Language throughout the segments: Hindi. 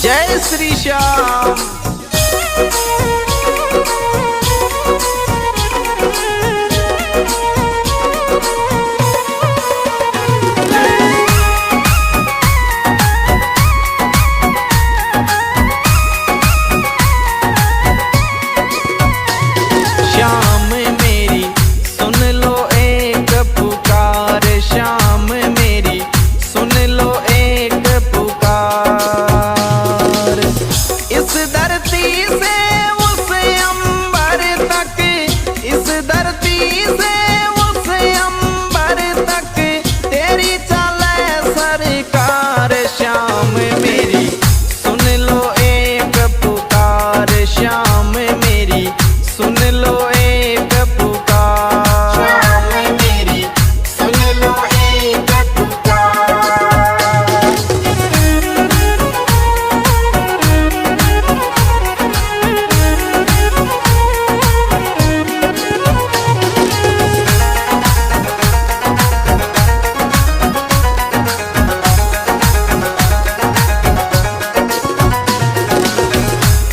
जय श्री श्याम। श्याम मेरी सुन लो एक पुकार, श्याम मेरी सुन लो एक पुकार। इस धरती से उस अंबर तक, इस धरती से उस अंबर तक तेरी चले सरकार। श्याम मेरी सुन लो एक पुकार, श्याम मेरी सुन लो एक पुकार। श्याम मेरी सुन लो एक पुकार।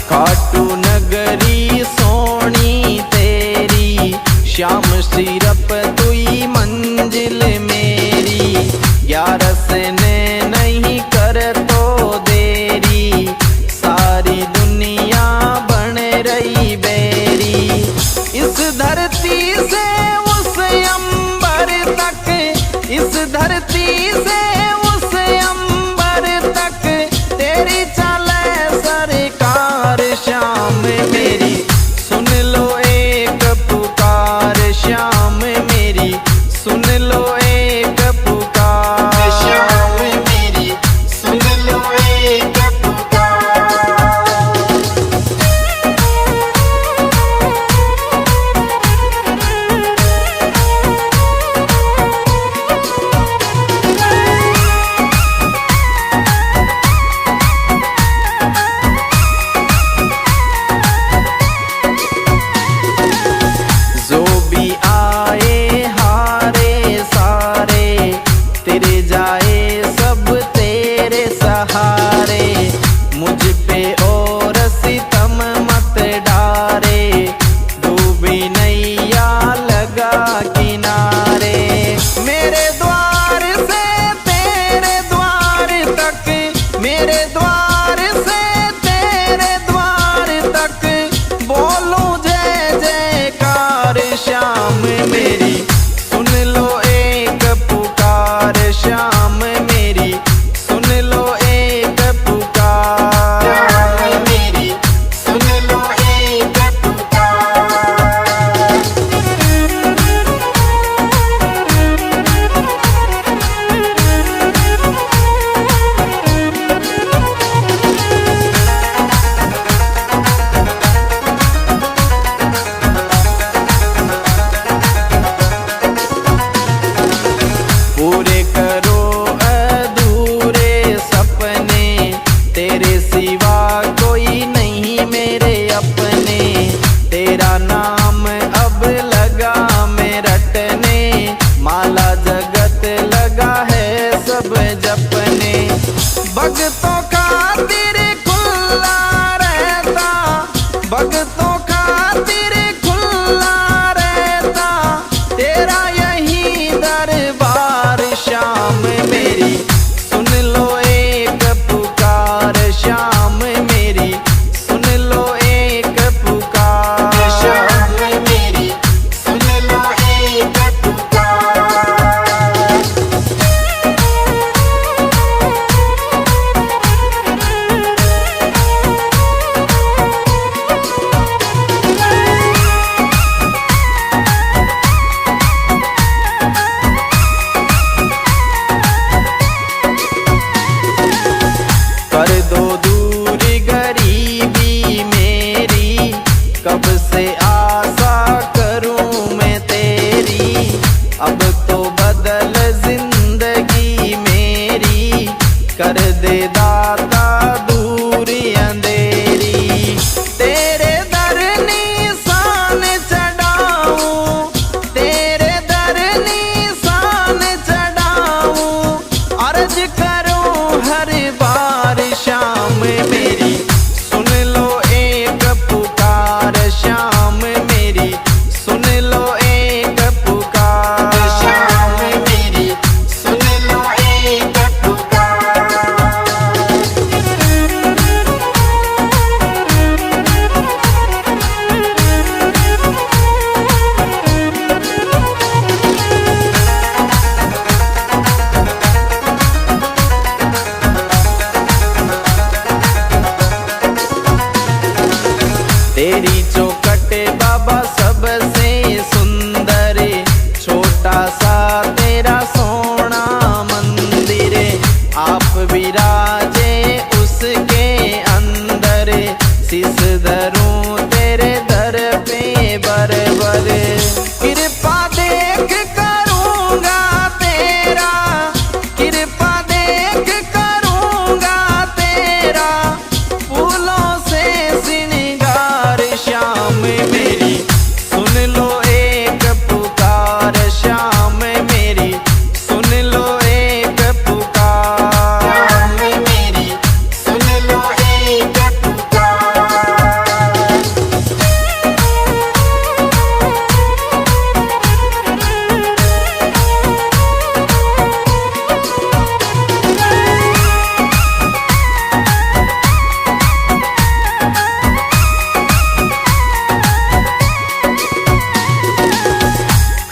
खाटू नगरी सोनी तेरी, श्याम सिरप तुई मंजिल मेरी। ग्यारस ने नहीं कर तो देरी, सारी दुनिया बन रही बेरी। इस धरती से उस अंबर तक, इस धरती से उस अंबर तक तेरी चले सरकार। श्याम मेरी सुन लो एक पुकार, श्याम मेरी सुन लो एक पुकार। श्याम मेरी सुन लो एक पुकार। जो भी आए हारे सारे, तेरे जाए सब तेरे सहारे। मुझ पे और सितम मत डारे, डूबी नैया लगा किनारे। मेरे द्वार से तेरे द्वार तक, मेरे द्वार से तेरे द्वार तक बोलूं जय जयकार। श्याम मेरी सुन लो एक पुकार, श्याम मेरी सुन लो एक पुकार। श्याम मेरी सुन लो एक पुकार। विराजे उसके अंदर, शीस धरूं तेरे दर पे बर बर। कृपा देख करूँगा तेरा, कृपा देख करूँगा तेरा, फूलों से श्रृंगार श्याम मेरी सुन लो एक पुकार, श्याम मेरी सुन लो एक पुकार। श्याम मेरी सुन लो एक पुकार।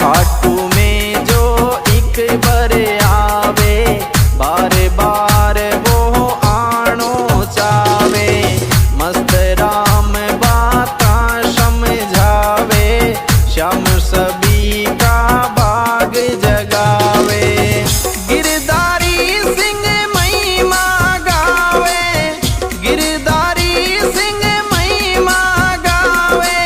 खाटू में जो एक बार आवे, बार बार वो आनो चावे, मस्त राम बाता समझावे, श्याम सभी का बाग जगावे। गिरधारी सिंह महिमा गावे, गिरधारी सिंह महिमा गावे,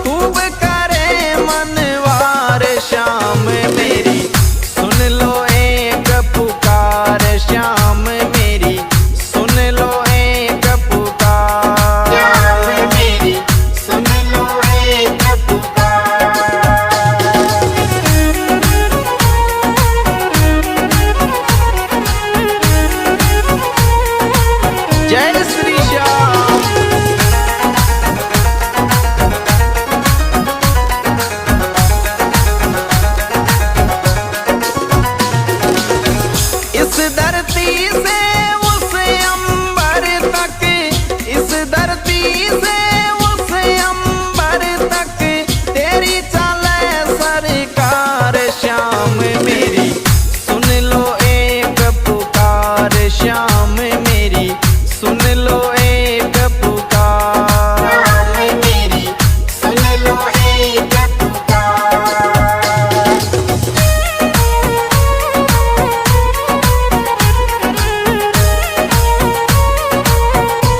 खूब करे मनवार श्याम मेरी सुन लो एक पुकार, श्याम मेरी सुन लो एक पुकार। श्याम मेरी सुन लो एक पुकार। जय श्री श्याम। इस धरती से उस अंबर तक, इस धरती से उस अंबर तक, तेरी चले सरकार श्याम मेरी सुन लो एक पुकार, श्याम मेरी सुन लो एक पुकार। श्याम मेरी सुन लो एक पुकार।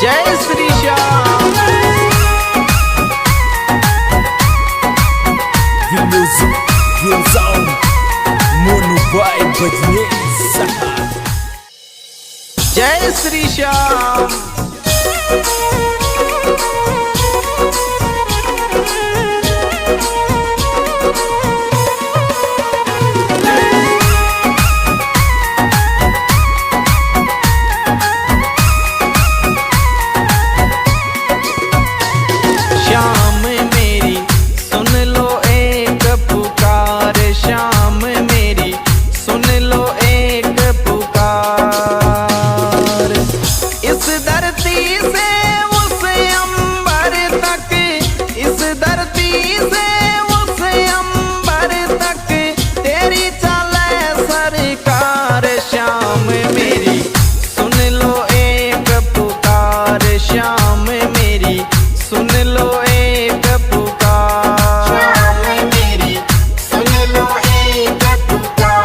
जय Shri Shyam. The music goes on. Mono by Badnesa. जय श्री श्याम। श्याम मेरी सुन लो एक पुकार, श्याम मेरी सुन लो एक पुकार। इस धरती से उस अंबर तक, इस धरती से उस अंबर तक, तेरी चले सरकार श्याम मेरी सुन लो एक पुकार, श्याम मेरी सुन लो एक पुकार। श्याम मेरी सुन लो एक पुकार।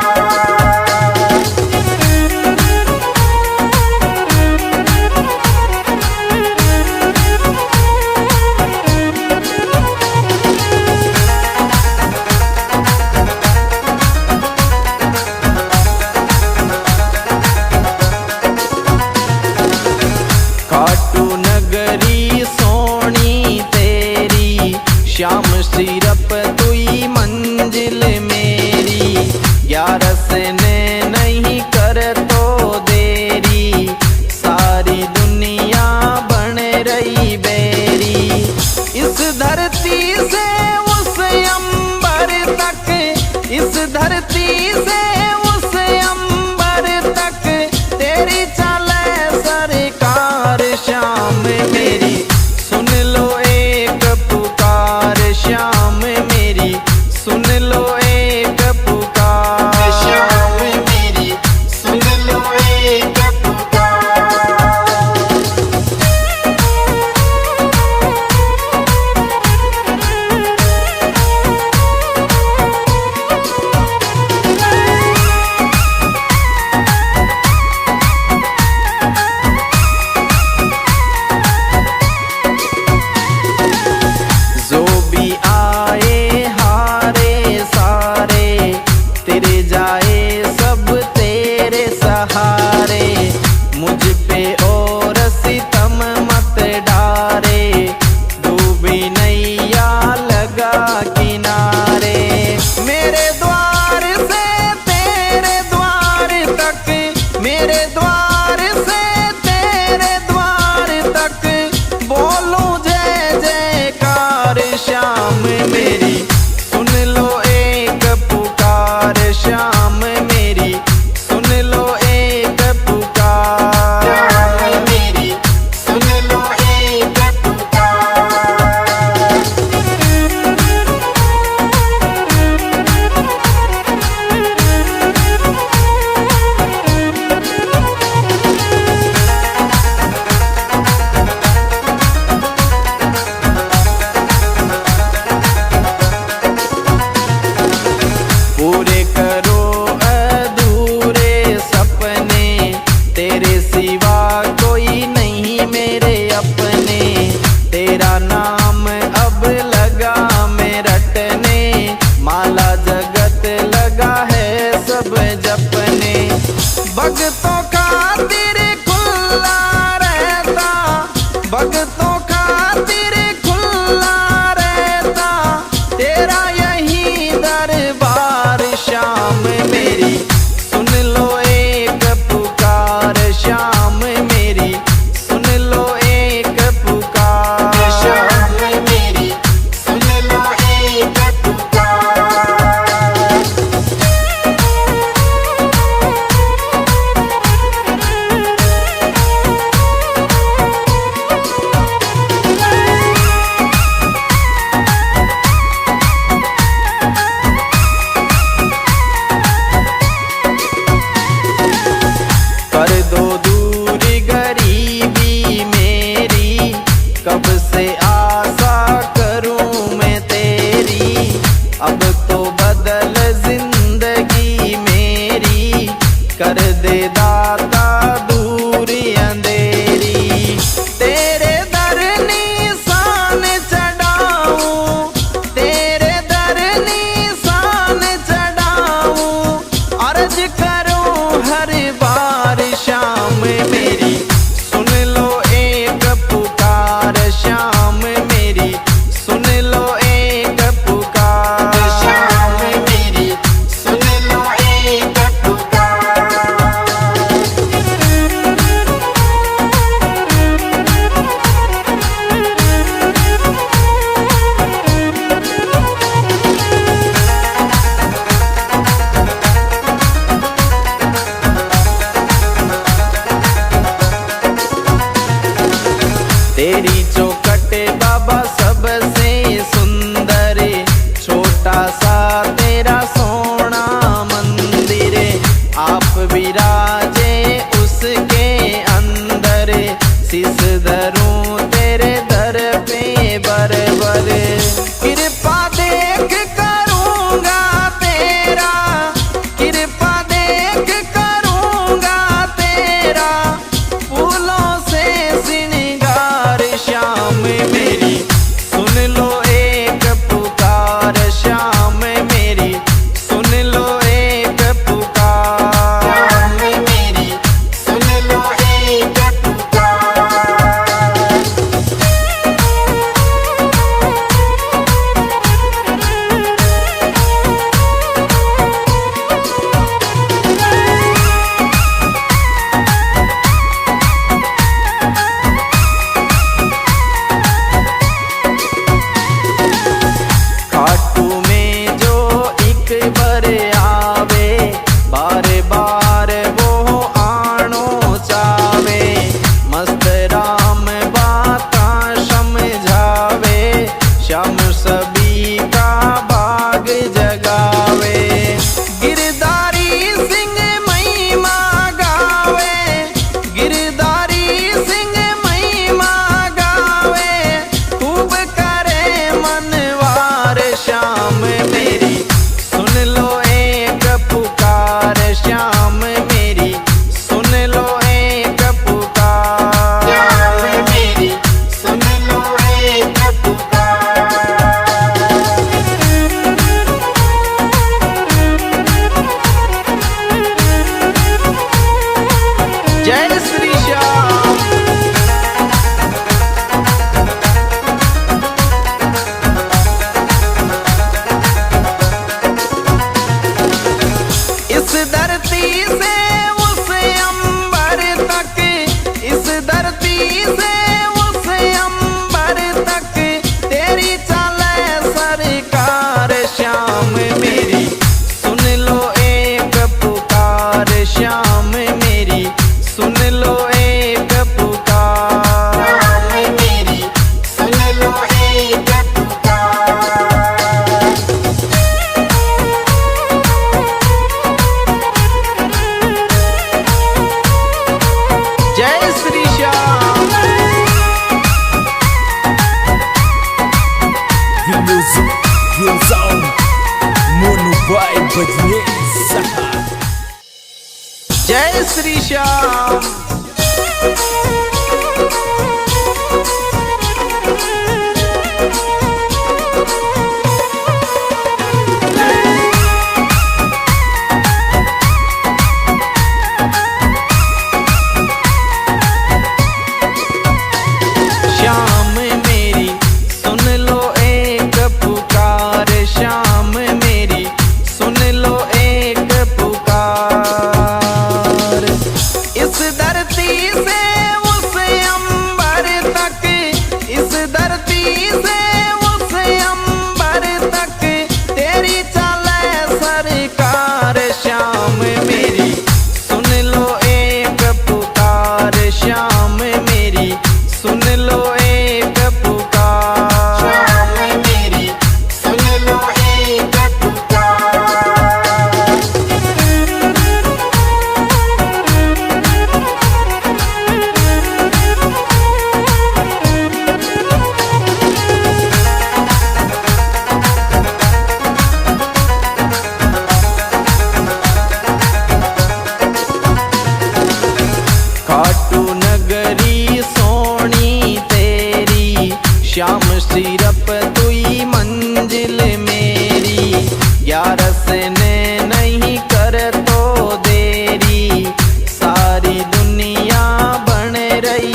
खाटू नगरी सोनी तेरी, श्याम सिरप तुई मंजिल मेरी, ग्यारस ने नहीं कर तो देरी, सारी दुनिया बन रही बेरी। इस धरती से उस अंबर तक, इस धरती से उस अंबर तक, तेरी चले सरकार श्याम मेरी सुन लो एक पुकार, श्याम मेरी सुन लो एक पुकार। श्याम मेरी सुन लो एक पुकार। कब से आशा करूं मैं तेरी, अब तो बदल जिंदगी मेरी, कर दे दाता दूरी अंधेरी। तेरे दर निशान चढ़ाऊं, तेरे दर निशान चढ़ाऊं, अर्ज करूं हर बार शाम मेरी, सुन लो एक पुकार शाम मेरी, सुन लो एक पुकार शाम मेरी, सुन लो एक पुकार। तेरी चौखट बाबा सबसे सुंदर, छोटा सा तेरा सोना मंदिर, आप विराजे उसके अंदर, शीस धरूं तेरे दर पे बरबर, कृपा देख करूंगा तेरा, कृपा देख करूंगा तेरा, फूलों से श्रृंगार श्याम मेरी, सुन लो एक पुकार श्याम मेरी, सुन लो एक पुकार। शाम मेरी, सुन लो एक पुकार। खाटू में जो एक बार आवे, बार बार वो आनो चावे, मस्त राम बाता समझावे, श्याम सभी का भाग जगावे, गिरधारी सिंह महिमा गावे, गिरधारी सिंह महिमा गावे, खूब करे मनवार श्याम मेरी, सुन लो एक पुकार श्याम मेरी, सुन लो एक पुकार। शाम मेरी, सुन लो एक पुकार। जय श्री श्याम। इस धरती से उस अंबर तक, इस धरती से उस अंबर तक, तेरी चले सरकार श्याम मेरी, सुन लो एक पुकार श्याम मेरी, सुन लो एक पुकार। शाम मेरी, सुन लो एक पुकार। जय Shri Shyam. The music goes on. Mono Vibe Badneza. जय श्री श्याम। श्याम मेरी, सुन लो एक पुकार श्याम मेरी, सुन लो एक पुकार। इस दर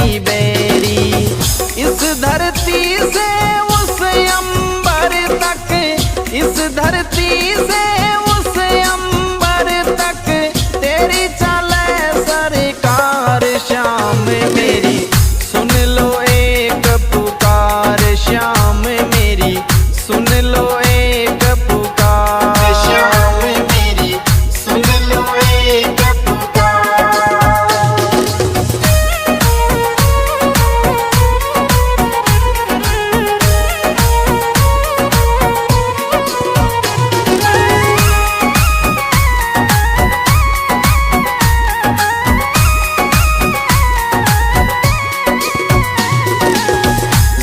बेरी बेरी। इस धरती से उस अंबर तक, इस धरती से उस अंबर तक तेरी चले सरकार। श्याम मेरी सुन लो एक पुकार, श्याम मेरी सुन लो एक पुकार। श्याम मेरी सुन लो एक पुकार।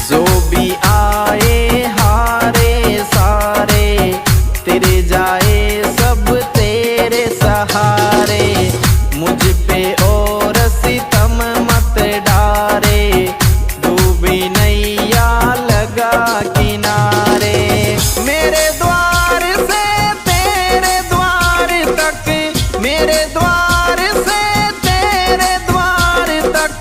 जो भी आए हारे सारे, तेरे जाए सब तेरे सहारे। मुझ पे और सितम मत डारे, डूबी नैया लगा किनारे। मेरे द्वार से तेरे द्वार तक, मेरे द्वार से तेरे द्वार तक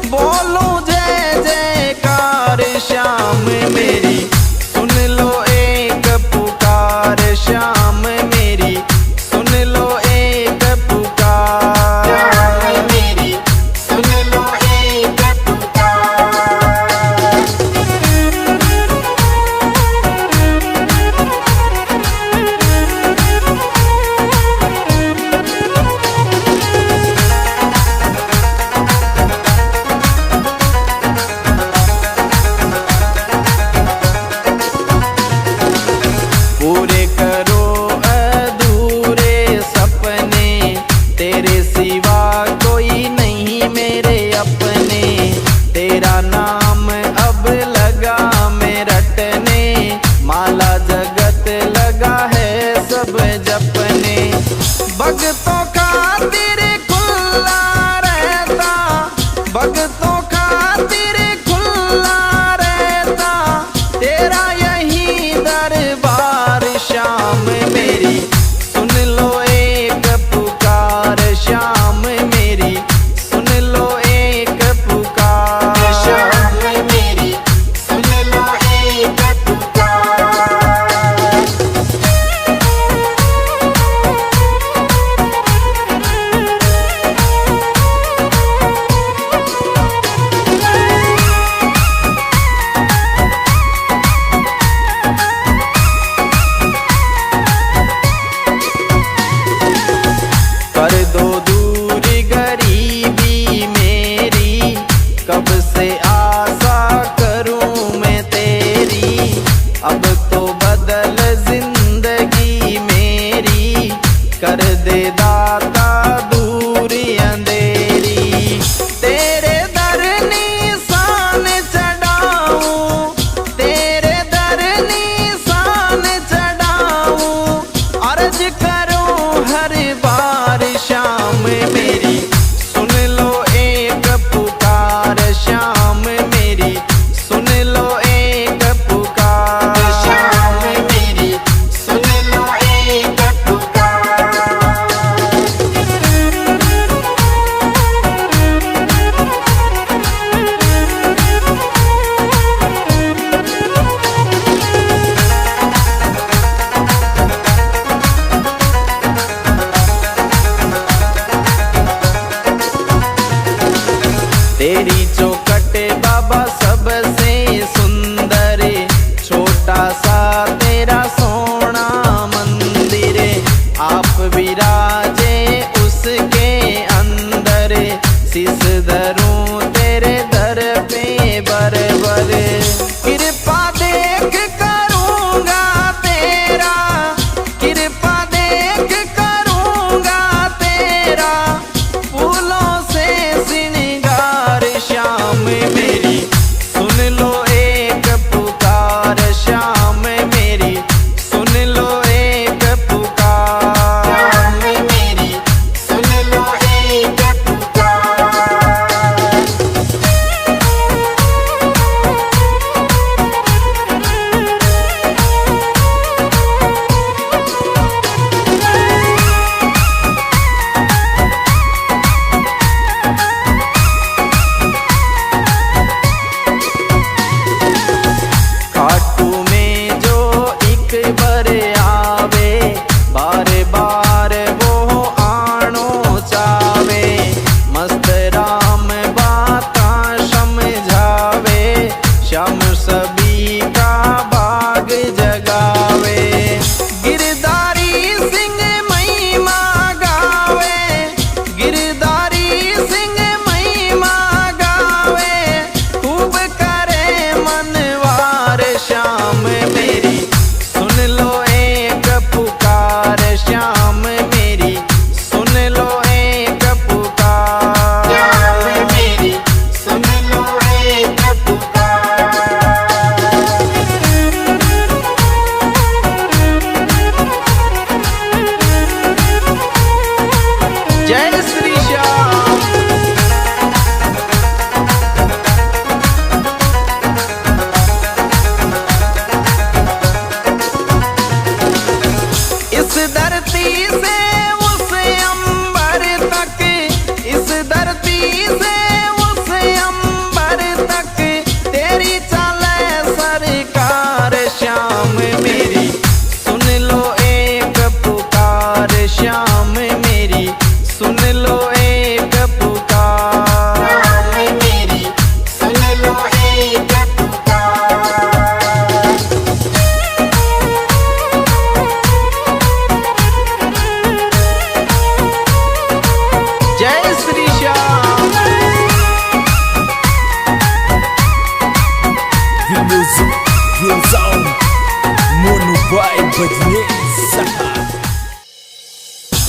बोलूं जय जयकार। श्याम मेरी सुन लो एक पुकार, श्याम मेरी सुन लो एक पुकार। श्याम मेरी सुन लो एक पुकार। पूरे करो अधूरे सपने, तेरे सिवा कोई नहीं मेरे अपने। तेरा नाम अब लगा मैं रटने, माला जगत लगा है सब जपने। भक्तों खातिर खुला रहता, भक्तों खातिर खुला रहता तेरा यही दरबार। श्याम मेरी सुन लो एक पुकार, श्याम मेरी सुन लो एक पुकार। श्याम मेरी सुन लो एक पुकार। कर दो दूर गरीबी मेरी, कब से आशा करूं मैं तेरी। अब तो बदल जिंदगी मेरी, कर दे दाता दूर अंधेरी। तेरे दर निशान चढ़ाऊं, तेरे दर निशान चढ़ाऊं, अर्ज करूं हर बार। श्याम मेरी सुन लो एक पुकार, श्याम मेरी सुन लो एक पुकार। श्याम मेरी सुन लो एक पुकार। तेरी चौखट बाबा सबसे सुंदर, छोटा सा तेरा सोना मंदिर। आप विराजे उसके अंदर, शीस धरूं तेरे दर पे बरबर। कृपा देख करूंगा तेरा, कृपा देख करूंगा तेरा, फूलों से श्रृंगार। श्याम मेरी सुन लो एक पुकार, श्याम मेरी सुन लो एक पुकार। श्याम मेरी सुन लो एक पुकार।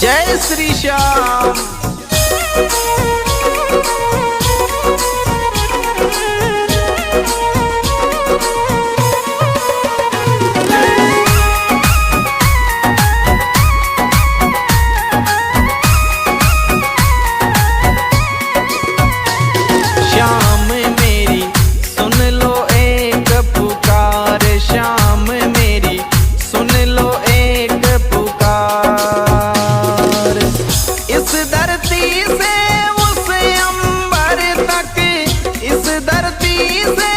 जय श्री श्याम। श्याम मेरी सुन लो एक पुकार, श्याम मेरी सुन लो एक पुकार। इस धरती से उस अंबर तक, इस धरती से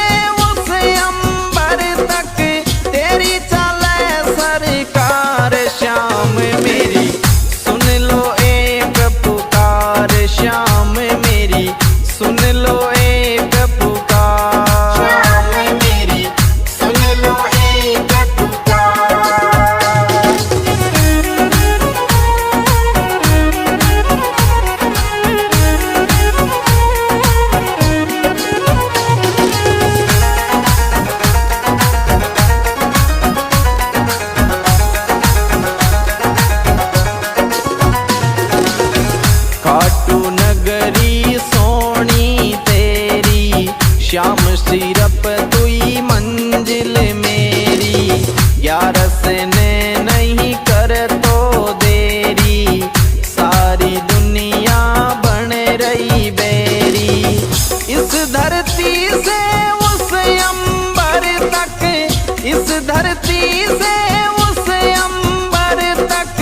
उस अंबर तक तेरी चले सरकार। श्याम मेरी सुन लो एक पुकार, श्याम मेरी सुन लो एक पुकार। श्याम मेरी सुन लो एक पुकार। खाटू नगरी सोनी तेरी, श्याम सिरप तुई मंजिल मेरी। ग्यारस ने नहीं कर तो देरी, सारी दुनिया बन रही बेरी। इस धरती से उस अंबर तक, इस धरती से उस अंबर तक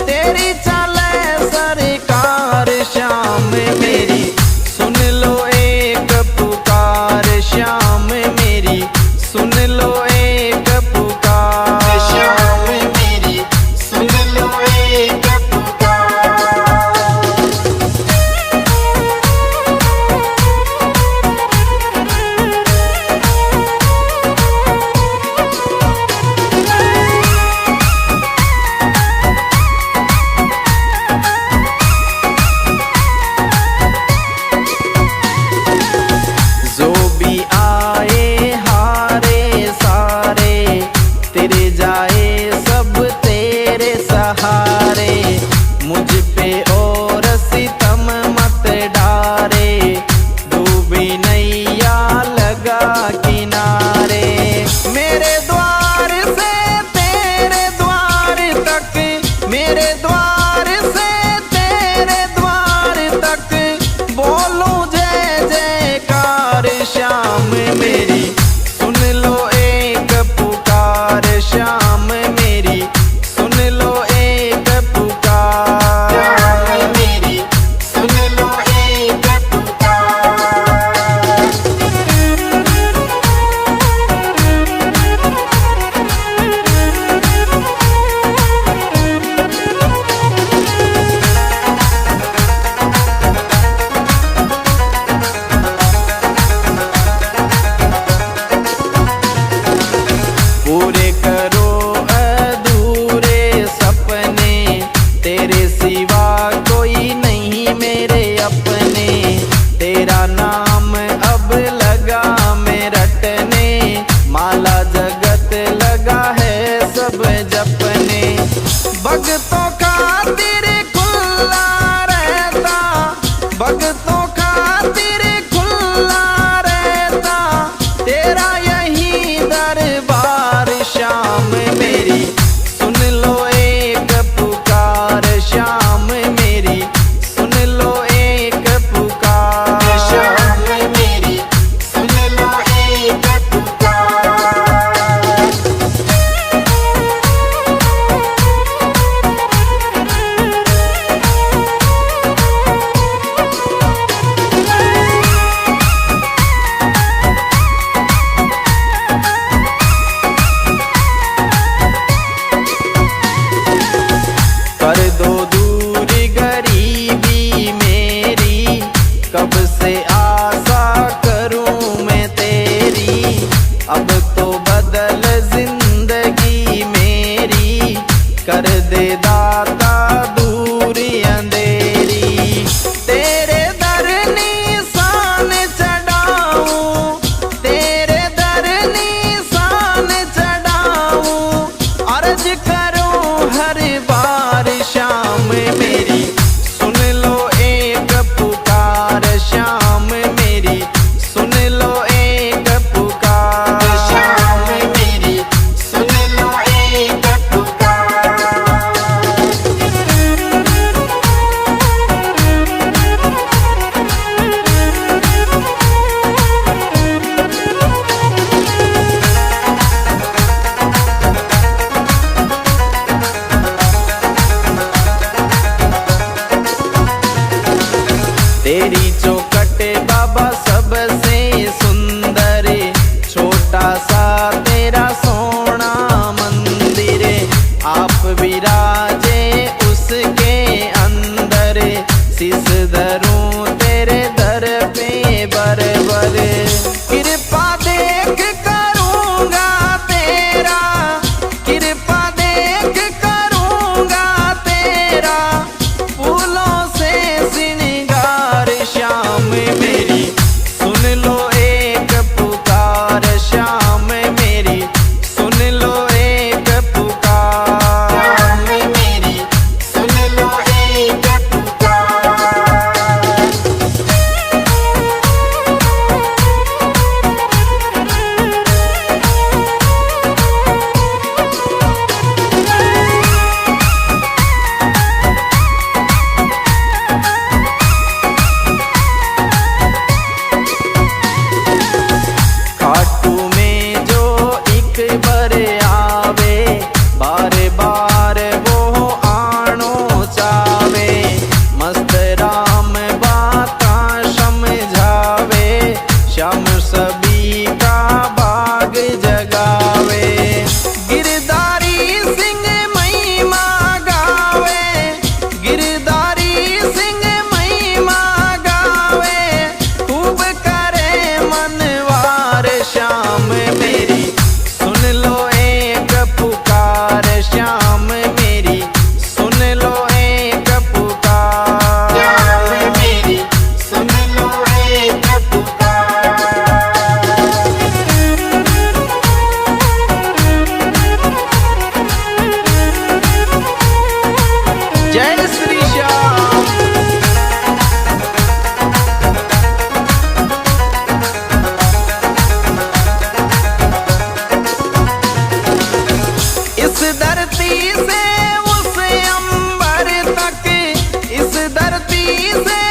तेरी चले सरकार। श्याम मेरी सुन लो एक पुकार, श्याम मेरी सुन लो एक पुकार। श्याम मेरी सुन लो एक पुकार। जो भी आए हारे सारे, तेरे जाए सब तेरे सहारे। मुझ पे और सितम मत डारे, डूबी नैया लगा किनारे। मेरे द्वार से तेरे द्वार तक, मेरे द्वार से तेरे द्वार तक बोलूं जय जयकार। श्याम मेरी सुन लो एक पुकार, श्याम मेरी सुन लो एक पुकार। श्याम मेरी सुन लो एक पुकार। पूरे करो अधूरे सपने, तेरे सिवा कोई नहीं मेरे अपने। तेरा नाम अब लगा मैं रटने, माला जगत लगा है सब जपने। भक्तों खातिर खुला रहता, भक्तों खातिर खुला रहता तेरा यही दरबार। श्याम मेरी सुन लो एक पुकार, श्याम मेरी सुन लो एक पुकार। श्याम मेरी सुन लो एक पुकार। कर दो दूर गरीबी मेरी, कब से आशा करूं मैं तेरी। अब तो बदल जिंदगी मेरी, कर दे दाता दूर अंधेरी। तेरे दर निशान चढ़ाऊं, तेरे दर निशान चढ़ाऊं, अर्ज करूं हर बार। श्याम मेरी विराजे उसके अंदर, शीस धरूं तेरे दर पे बर बर। कृपा देख करूंगा तेरा, कृपा देख करूंगा तेरा, फूलों से श्रृंगार श्याम मेरी सुन लो एक पुकार, श्याम मेरी सुन लो एक पुकार। श्याम मेरी सुन लो एक पुकार। खाटू में जो एक बार आवे, बार बार वो आनो चावे, मस्त राम बाता समझावे, श्याम सभी का बाग जगावे। गिरधारी सिंह महिमा गावे, गिरधारी सिंह महिमा गावे, खूब करे मनवार श्याम मेरी सुन लो एक पुकार, श्याम मेरी सुन लो एक पुकार। श्याम मेरी सुन लो एक पुकार। जय श्री श्याम। इस धरती से उस अंबर तक, इस धरती से